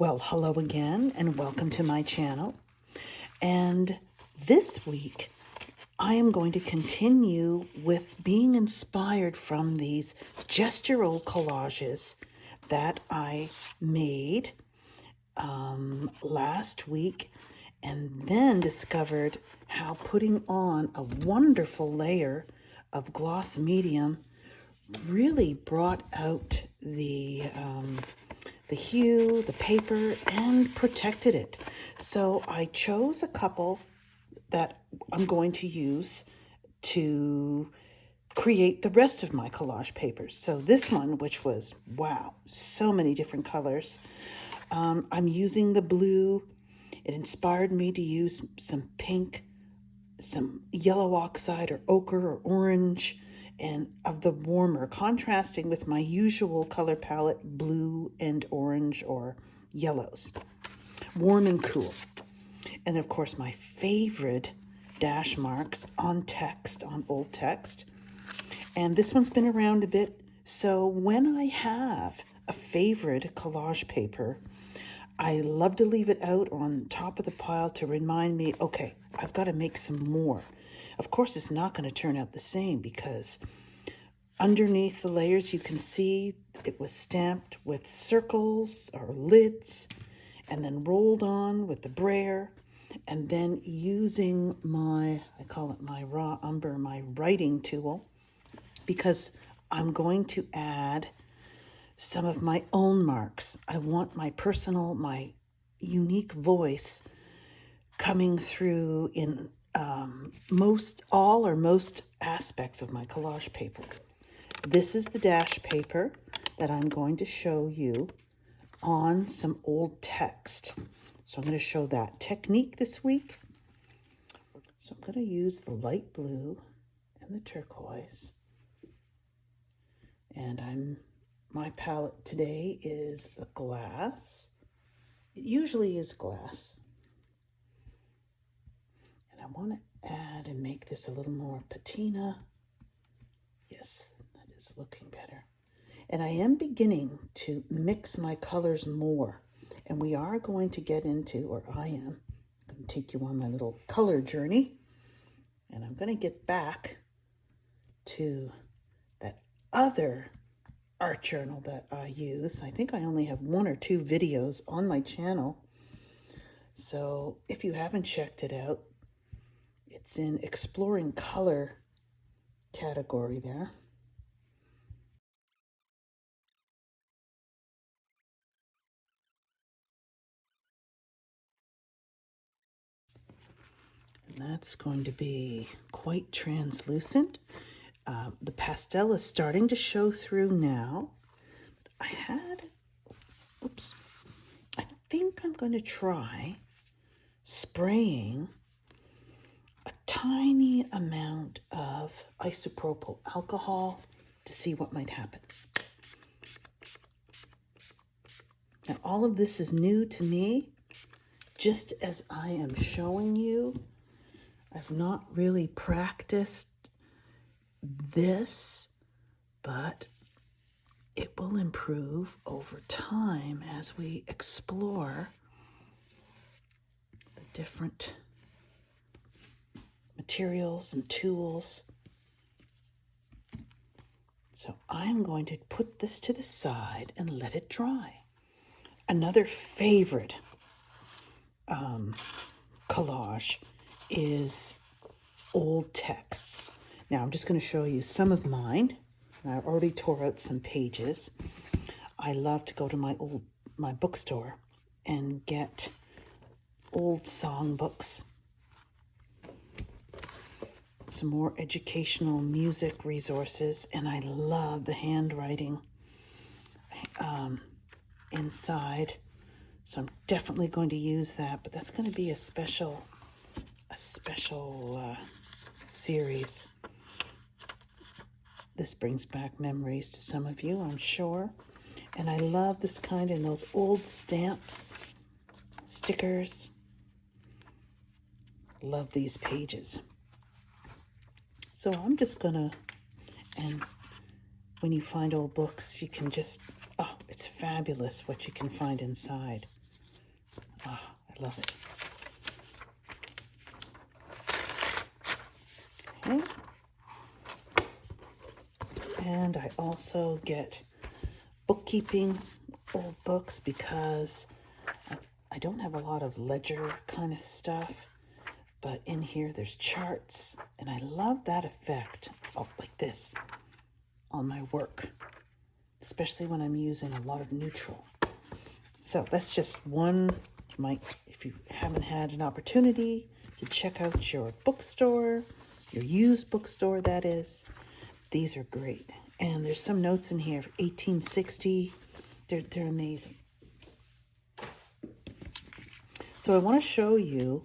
Well, hello again and welcome to my channel. And this week, I am going to continue with being inspired from these gestural collages that I made last week, and then discovered how putting on a wonderful layer of gloss medium really brought out the hue, the paper, and protected it. So I chose a couple that I'm going to use to create the rest of my collage papers. So this one, which was, wow, so many different colors. I'm using the blue. It inspired me to use some pink, some yellow oxide or ochre or orange, and of the warmer, contrasting with my usual color palette, blue and orange or yellows. Warm and cool. And of course, my favorite dash marks on text, on old text. And this one's been around a bit, so when I have a favorite collage paper, I love to leave it out on top of the pile to remind me, okay, I've got to make some more. Of course, it's not going to turn out the same because underneath the layers, you can see it was stamped with circles or lids and then rolled on with the brayer. And then using my, I call it my raw umber, my writing tool, because I'm going to add some of my own marks. I want my personal, my unique voice coming through in most aspects of my collage paper. This is the dash paper that I'm going to show you on some old text. So I'm going to show that technique this week. So I'm going to use the light blue and the turquoise. And my palette today is a glass. It usually is glass. And I want to add and make this a little more patina. Yes, that is looking better. And I am beginning to mix my colors more. And we are going to get into, or I am, going to take you on my little color journey. And I'm going to get back to that other art journal that I use. I think I only have 1 or 2 videos on my channel. So if you haven't checked it out, it's in Exploring Color category there. And that's going to be quite translucent. The pastel is starting to show through now. I think I'm going to try spraying a tiny amount of isopropyl alcohol to see what might happen. Now, all of this is new to me, just as I am showing you. I've not really practiced this, but it will improve over time as we explore the different materials and tools. So I'm going to put this to the side and let it dry. Another favorite collage is old texts. Now I'm just going to show you some of mine. I already tore out some pages. I love to go to my bookstore and get old song books, some more educational music resources, and I love the handwriting inside. So I'm definitely going to use that, but that's going to be a special series. This brings back memories to some of you, I'm sure. And I love this kind in those old stamps, stickers. Love these pages. So I'm just gonna, and when you find old books, you can just, oh, it's fabulous what you can find inside. Ah, I love it. Okay. And I also get bookkeeping old books because I don't have a lot of ledger kind of stuff, but in here there's charts, and I love that effect, like this, on my work, especially when I'm using a lot of neutral. So that's just one. You might, if you haven't had an opportunity to check out your bookstore, your used bookstore, that is, these are great. And there's some notes in here, 1860. They're amazing. So I want to show you,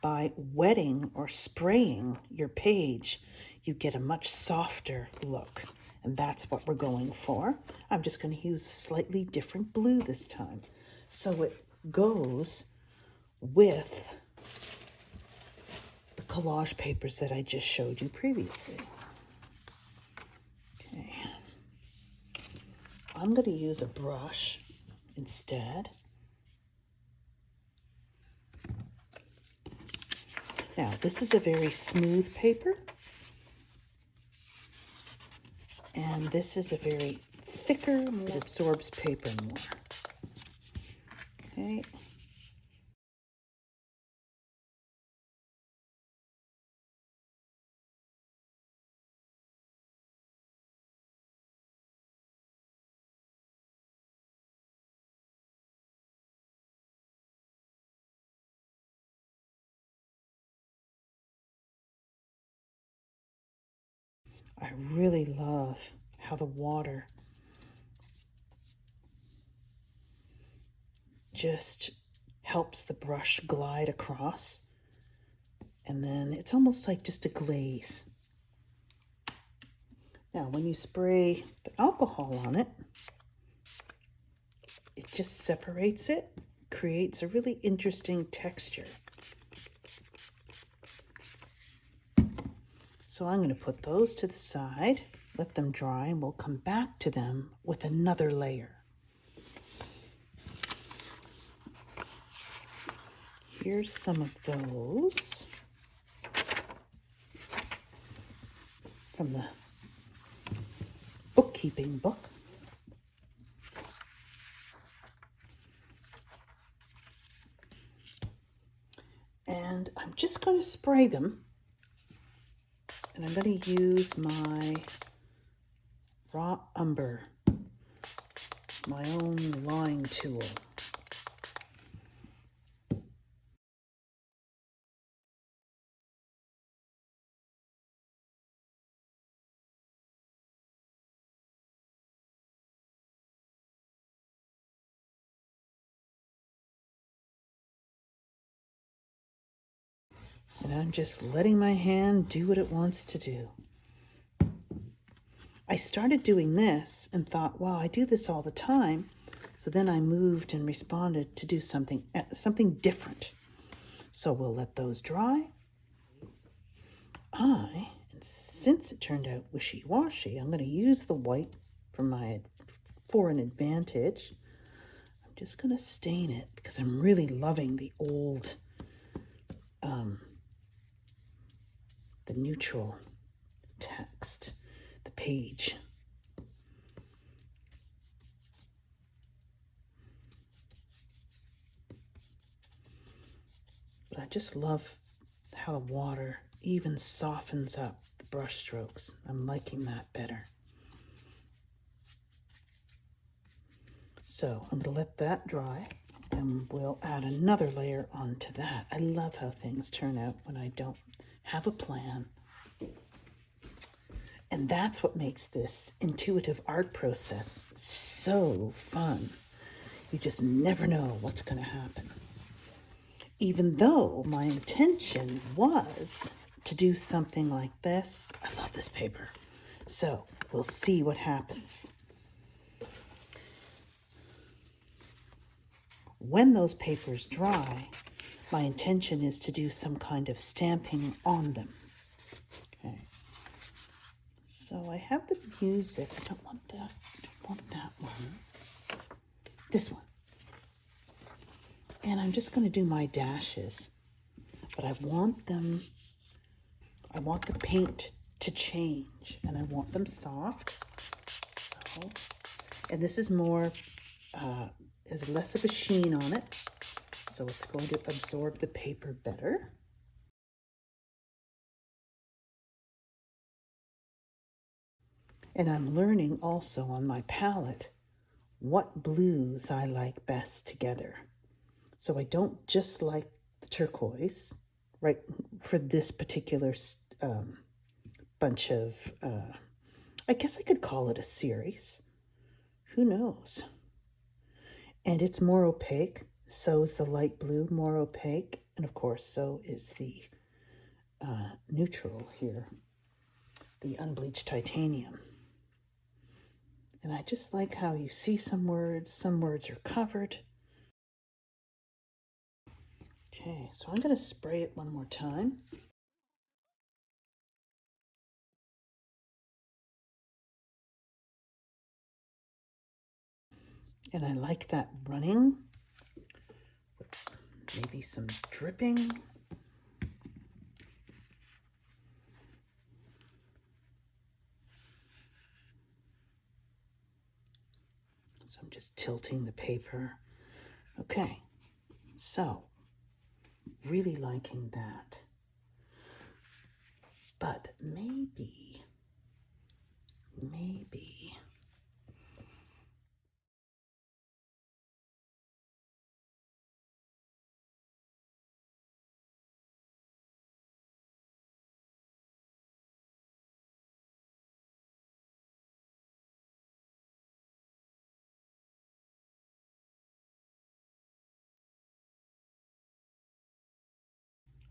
by wetting or spraying your page, you get a much softer look. And that's what we're going for. I'm just going to use a slightly different blue this time. So it goes with the collage papers that I just showed you previously. Okay. I'm going to use a brush instead. Now, this is a very smooth paper, and this is a very thicker, it absorbs paper more. Okay. I really love how the water just helps the brush glide across. And then it's almost like just a glaze. Now, when you spray the alcohol on it, it just separates it, creates a really interesting texture. So I'm going to put those to the side, let them dry, and we'll come back to them with another layer. Here's some of those from the bookkeeping book. And I'm just going to spray them. And I'm going to use my raw umber, my own line tool. And I'm just letting my hand do what it wants to do. I started doing this and thought, wow, I do this all the time. So then I moved and responded to do something different. So we'll let those dry. And since it turned out wishy-washy, I'm going to use the white for an advantage. I'm just going to stain it because I'm really loving the old, the neutral text, the page. But I just love how the water even softens up the brush strokes. I'm liking that better. So I'm going to let that dry, and we'll add another layer onto that. I love how things turn out when I don't have a plan. And that's what makes this intuitive art process so fun. You just never know what's going to happen. Even though my intention was to do something like this, I love this paper. So we'll see what happens. When those papers dry, my intention is to do some kind of stamping on them. Okay. So I have the music. I don't want that. I don't want that one. This one. And I'm just going to do my dashes, but I want the paint to change, and I want them soft. So, and this is more, there's less of a sheen on it, so it's going to absorb the paper better. And I'm learning also on my palette what blues I like best together. So I don't just like the turquoise, right, for this particular bunch of, I guess I could call it a series. Who knows? And it's more opaque. So is the light blue more opaque. And of course, so is the neutral here, the unbleached titanium. And I just like how you see some words are covered. Okay, so I'm going to spray it one more time. And I like that running, with maybe some dripping. So I'm just tilting the paper. Okay, so really liking that. But maybe.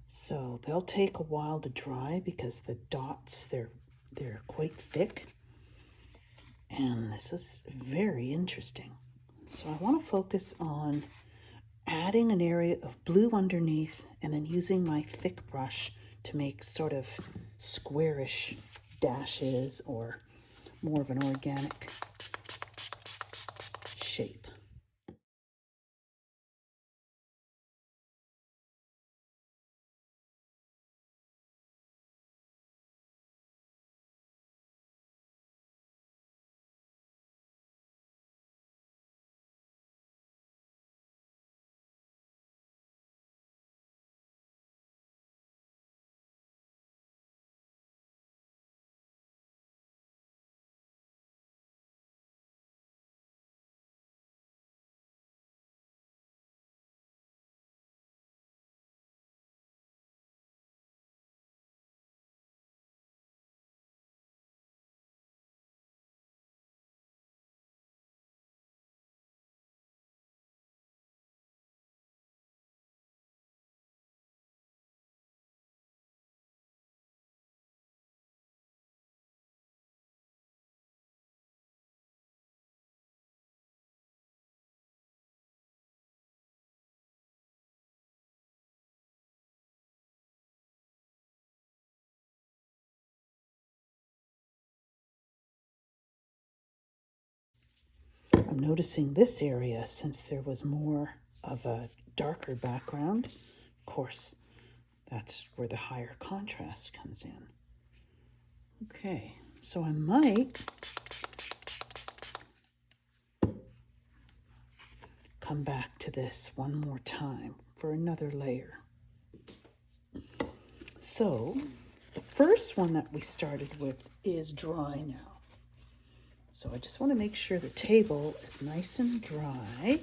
So they'll take a while to dry because the dots, they're quite thick. And this is very interesting. So I want to focus on adding an area of blue underneath and then using my thick brush to make sort of squarish dashes or more of an organic shape. I'm noticing this area, since there was more of a darker background, of course, that's where the higher contrast comes in. Okay, so I might come back to this one more time for another layer. So the first one that we started with is dry now. So I just want to make sure the table is nice and dry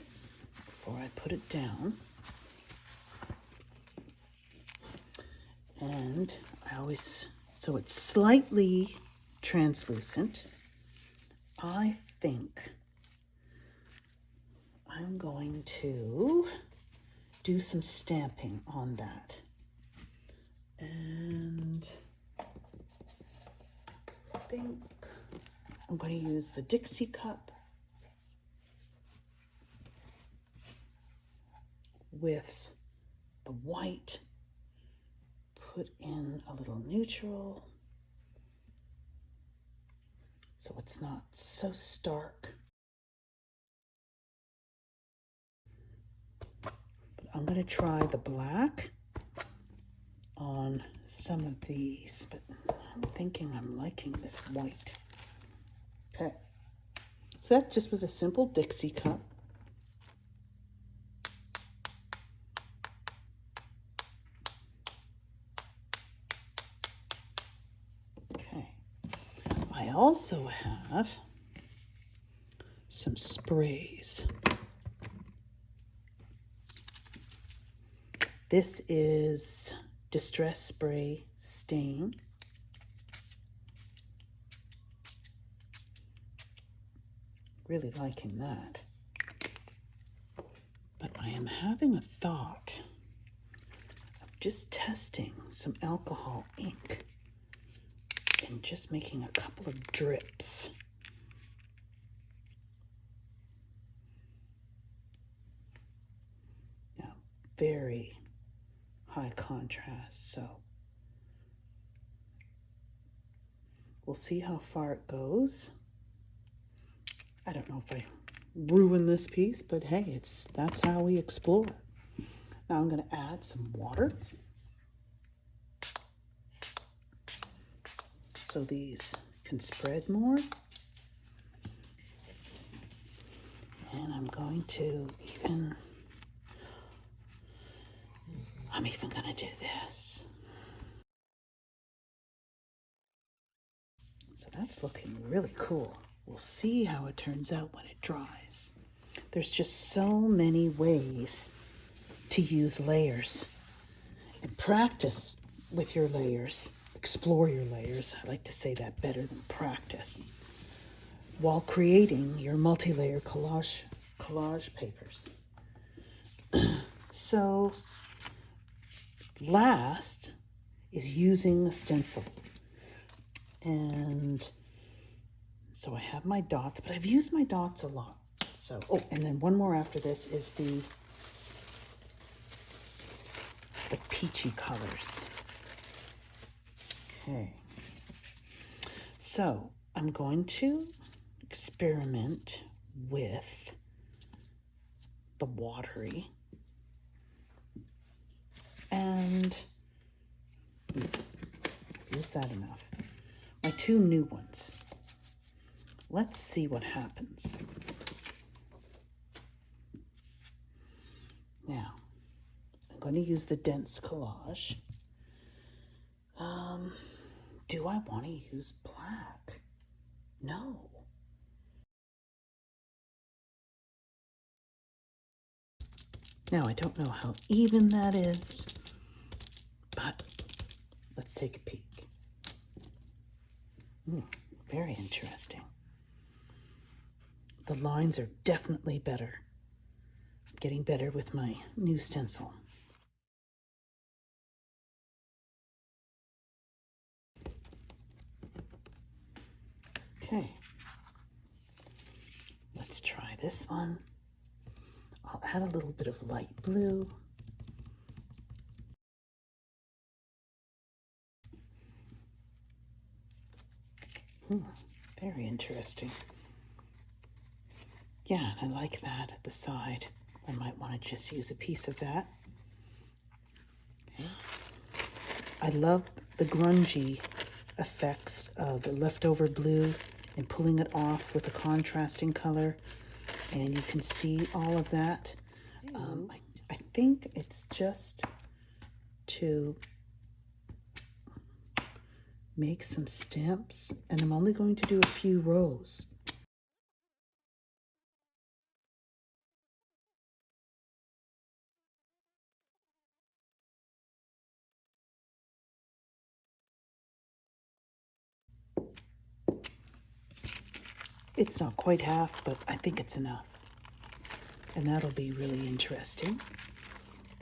before I put it down. And so it's slightly translucent. I think I'm going to do some stamping on that. And I think I'm going to use the Dixie cup with the white, put in a little neutral so it's not so stark. I'm going to try the black on some of these, but I'm thinking I'm liking this white. Okay, so that just was a simple Dixie cup. Okay, I also have some sprays. This is Distress Spray Stain. Really liking that. But I am having a thought of just testing some alcohol ink and just making a couple of drips. Now, very high contrast, so we'll see how far it goes. I don't know if I ruin this piece, but hey, that's how we explore. Now I'm going to add some water so these can spread more. And I'm going to I'm even going to do this. So that's looking really cool. We'll see how it turns out when it dries. There's just so many ways to use layers and practice with your layers. Explore your layers. I like to say that better than practice. While creating your multi-layer collage papers. So last is using a stencil. And so I have my dots, but I've used my dots a lot. So, oh, and then one more after this is the peachy colors. Okay. So I'm going to experiment with the watery and use that enough. My two new ones. Let's see what happens. Now, I'm going to use the dense collage. Do I want to use black? No. Now, I don't know how even that is, but let's take a peek. Very interesting. The lines are definitely better. I'm getting better with my new stencil. Okay. Let's try this one. I'll add a little bit of light blue. Very interesting. Yeah, I like that at the side. I might want to just use a piece of that. Okay. I love the grungy effects of the leftover blue and pulling it off with a contrasting color. And you can see all of that. I think it's just to make some stamps, and I'm only going to do a few rows. It's not quite half, but I think it's enough. And that'll be really interesting.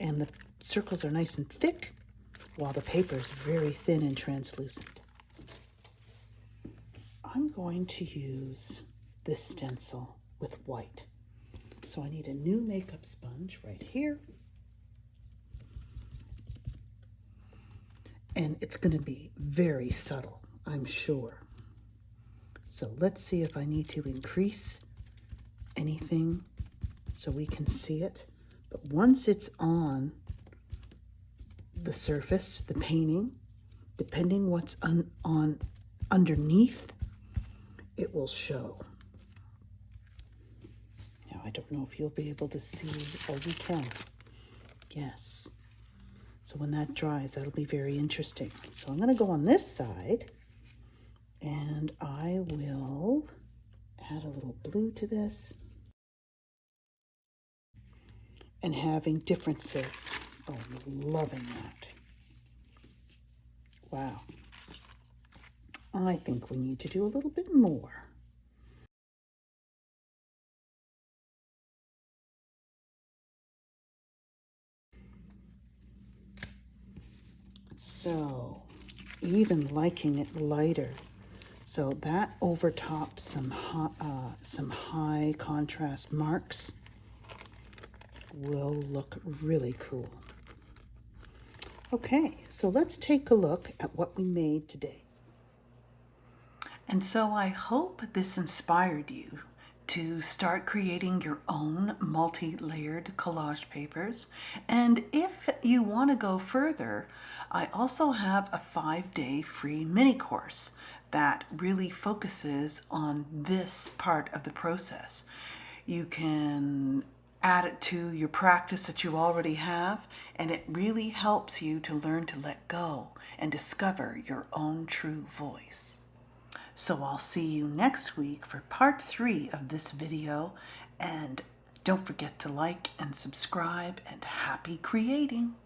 And the circles are nice and thick, while the paper is very thin and translucent. I'm going to use this stencil with white. So I need a new makeup sponge right here. And it's going to be very subtle, I'm sure. So let's see if I need to increase anything so we can see it. But once it's on the surface, the painting, depending what's on underneath, it will show. Now, I don't know if you'll be able to see. Oh, you can. Yes. So when that dries, that'll be very interesting. So I'm going to go on this side, and I will add a little blue to this. And having differences. Oh, I'm loving that. Wow. I think we need to do a little bit more. So, even liking it lighter. So that overtops some high contrast marks will look really cool. Okay, so let's take a look at what we made today. And so I hope this inspired you to start creating your own multi-layered collage papers. And if you want to go further, I also have a 5-day free mini course that really focuses on this part of the process. You can add it to your practice that you already have, and it really helps you to learn to let go and discover your own true voice. So I'll see you next week for part 3 of this video, and don't forget to like and subscribe, and happy creating!